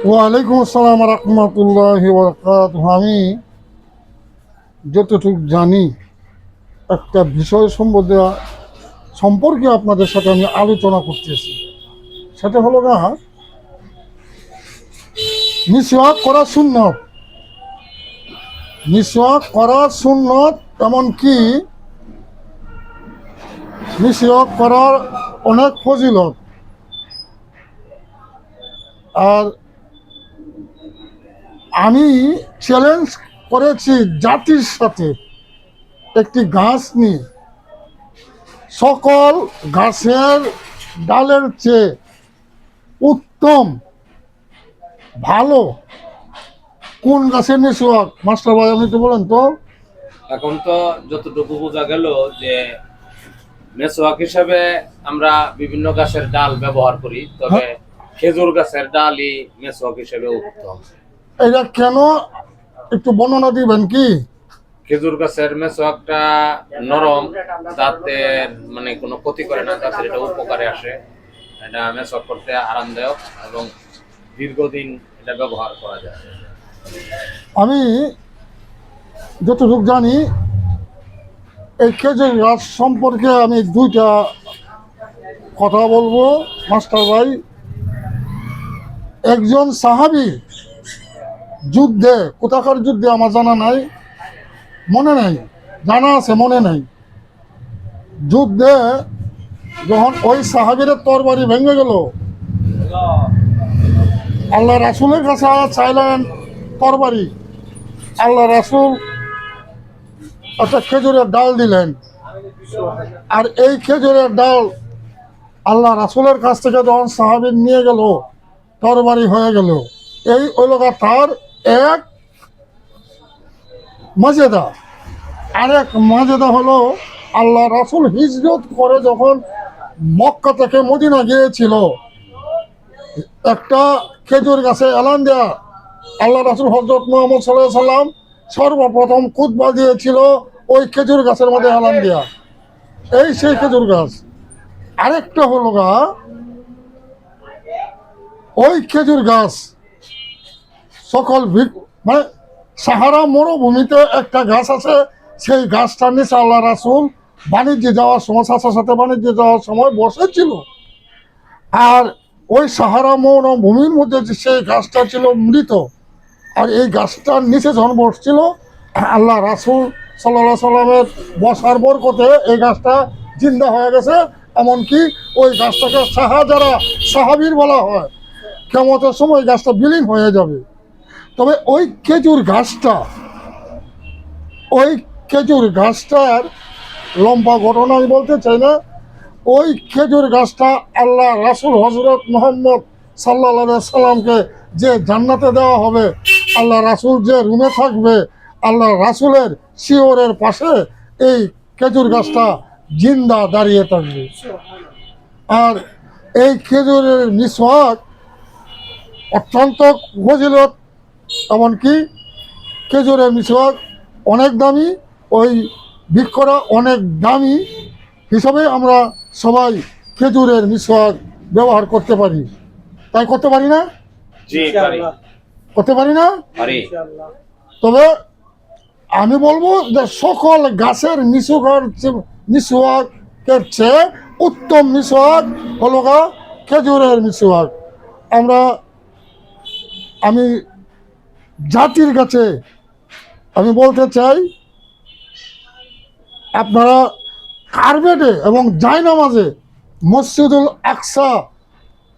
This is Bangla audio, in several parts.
ওয়ালাইকুম আসসালাম রহমতুল্লাহি ওয়া বারাকাতুহু। আমি যতটুকু জানি একটা বিষয় সম্পর্কে আপনাদের সাথে আমি আলোচনা করতেছি। সেটা হলো না, মিসওয়াক করা সুন্নত। মিসওয়াক করা সুন্নত, এমনকি মিসওয়াক করার অনেক ফজিলত। আর আমি চ্যালেঞ্জ করেছি জাতির সাথে একটি গাছ নিয়ে, সকল গাছের ডালের চেয়ে উত্তম ভালো কোন গাছের মিসওয়াক? মাস্টার ভাই আপনি তো বলেন তো। এখন তো যতটুকু বোঝা গেল যে মেসওয়াক হিসাবে আমরা বিভিন্ন গাছের ডাল ব্যবহার করি, তবে খেজুর গাছের ডালই মেসওয়াক হিসেবে উত্তম। এটা কেন একটু বর্ণনা দিবেন কি? খেজুর গাছের মেসওয়াকটা নরম, দাঁতের মানে কোনো ক্ষতি করে না, দাঁতের এটা উপকারে আসে। এটা মেসওয়াক করতে আরামদায়ক এবং দীর্ঘদিন এটা ব্যবহার করা যায়। আমি যতটুকু জানি এই খেজুর গাছ সম্পর্কে আমি দুইটা কথা বলবো মাস্টার ভাই। একজন সাহাবী যুদ্ধে, কোথাকার যুদ্ধে আমার জানা নাই, মনে নাই, জানা আছে মনে নাই, যুদ্ধে যখন ওই সাহাবীর তরবারি ভেঙে গেল, আল্লাহ রাসূলের কাছে চাইলেন তরবারি। আল্লাহ রাসূল একটা খেজুরের ডাল দিলেন, আর এই খেজুরের ডাল আল্লাহ রাসূলের কাছ থেকে যখন সাহাবী নিয়ে গেল, তরবারি হয়ে গেল। এই হলো তার এক মর্যাদা। আরেক মর্যাদা হলো আল্লাহ রাসূল হিজরত করে যখন মক্কা থেকে মদিনা গিয়েছিল, একটা খেজুর গাছে এলান দেয়া, আল্লাহ রাসূল হযরত মুহাম্মদ সাল্লাল্লাহু আলাইহি সাল্লাম সর্বপ্রথম খুতবা দিয়েছিল ওই খেজুর গাছের মধ্যে এলান দেয়া। এই সেই খেজুর গাছ। আরেকটা হলো ওই খেজুর গাছ সকল মানে সাহারা মরুভূমিতে একটা গাছ আছে, সেই গাছটার নিচে আল্লাহ রাসূল বাণিজ্যে যাওয়ার সময়, চাচার সাথে বাণিজ্যে যাওয়ার সময় বসেছিল। আর ওই সাহারা মরুভূমির মধ্যে যে সেই গাছটা ছিল মৃত, আর এই গাছটার নিচে যখন বসছিল, আল্লাহ রাসূল সাল্লাল্লাহু আলাইহি সাল্লামের বসার বরকতে এই গাছটা জিন্দা হয়ে গেছে। এমনকি ওই গাছটাকে যারা সাহাবীর বলা হয়, কিয়ামতের সময় গাছটা বিলীন হয়ে যাবে। তবে ওই খেজুর গাছটার লম্বা ঘটনা আমি বলতে চাই না। ওই খেজুর গাছটা আল্লাহ রাসূল হযরত মুহাম্মদ সাল্লাল্লাহু আলাইহি সাল্লামকে যে জান্নাতে দেওয়া হবে, আল্লাহ রাসূল যে রুমে থাকবে, আল্লাহ রাসূলের শিয়রের পাশে এই খেজুর গাছটা জিন্দা দাঁড়িয়ে থাকবে। আর এই খেজুরের মিসওয়াক অত্যন্ত ফজিলত, এমনকি খেজুরের মিসওয়াক অনেক দামি, ওই বৃক্ষরা অনেক দামি হিসাবে আমরা সবাই খেজুরের মিসওয়াক ব্যবহার করতে পারি। তাই করতে পারি না? জি পারি। করতে পারি না? পারি। তবে আমি বলবো যে সকল গাছের মিসওয়াকের চেয়ে উত্তম মিসওয়াক হলো খেজুরের মিসওয়াক। আমি জাতির কাছে আমি বলতে চাই, আপনারা কার্পেটে এবং জায়নামাজে মসজিদুল আকসা,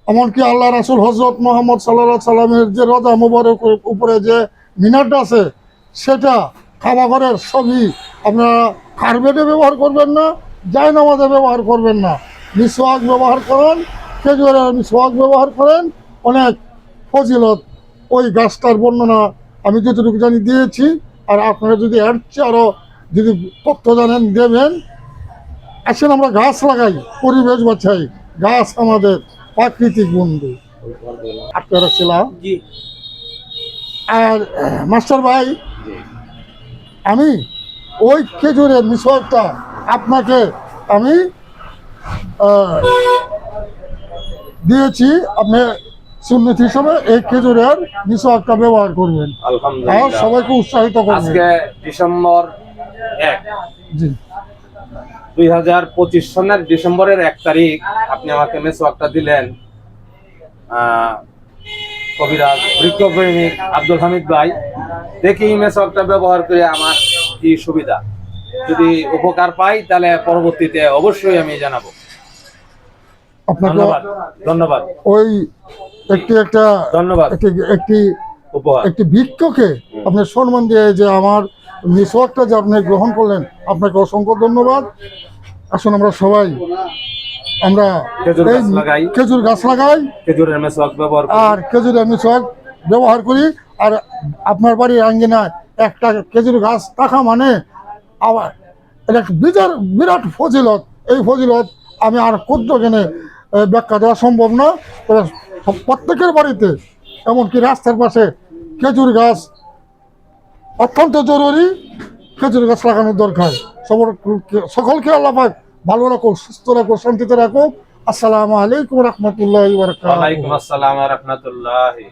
এমনকি আল্লাহ রাসূল হযরত মুহাম্মদ সাল্লাল্লাহু আলাইহি সাল্লামের যে রোজা মুবারকের উপরে যে মিনারটা আছে, সেটা কাবাঘরের ছবি। আপনারা কার্পেটে ব্যবহার করবেন না, জায়নামাজে ব্যবহার করবেন না, মিসওয়াক ব্যবহার করেন, খেজুরের মিসওয়াক ব্যবহার করেন। অনেক ফজিলত ওই গাছটার বর্ণনা আমি যতটুকু জানি দিয়েছি। আর আপনারা যদি এর চেয়ে আরও যদি তথ্য জানেন দেবেন। আসেন আমরা গাছ লাগাই, পরিবেশ বাঁচাই, গাছ আমাদের প্রাকৃতিক বন্ধু। আপনারা ছিলাম। আর মাস্টার ভাই, আমি ওই খেজুরের মিসওয়াকটা আপনাকে আমি দিয়েছি, আপনি সুন্নত হিসাবে এই খেজুরের মিসওয়াকটা ব্যবহার করবেন আর আলহামদুলিল্লাহ। সবাইকে উৎসাহিত করবেন। আজকে ডিসেম্বর 1, জি 2025 সনের ডিসেম্বরের 1 তারিখ আপনি আমাকে মেসওয়াকটা দিলেন। কবিরাজ বৃক্ষপ্রেমিক আব্দুল হামিদ ভাই, দেখি মেসওয়াকটা ব্যবহার করে আমার কি সুবিধা, যদি উপকার পাই তাহলে পরবর্তীতে অবশ্যই আমি জানাবো। আপনাকে ধন্যবাদ, ধন্যবাদ, ওই একটা ধন্যবাদ। একটি উপহার। একটি ভিক্ষকে আপনি সম্মান দিয়ে যে আমার মিসওয়াকটা যে আপনি গ্রহণ করলেন, আপনাকে অসংখ্য ধন্যবাদ। আসুন আমরা সবাই আমরা খেজুর এই গাছ লাগাই। খেজুর গাছ লাগাই খেজুরের মেসওয়াক ব্যবহার করি। আর খেজুরের মিসওয়াক ব্যবহার করি। আর আপনার বাড়ির আঙ্গিনায় একটা খেজুর গাছ থাকা মানে আবার এটা একটা বিরাট ফজিলত। এই ফজিলত আমি আর ক্ষুদ্র জ্ঞানে ব্যাখ্যা দেওয়া সম্ভব না। তবে প্রত্যেকের বাড়িতে, এমনকি রাস্তার পাশে খেজুর গাছ অত্যন্ত জরুরি। খেজুর গাছ লাগানোর দরকার। সকলকে আল্লাহ পাক ভালো রাখো, সুস্থ রাখো, শান্তিতে রাখো। আসসালামু আলাইকুম রহমতুল্লাহ। ওয়ালাইকুম আসসালাম ওয়া রাহমাতুল্লাহি।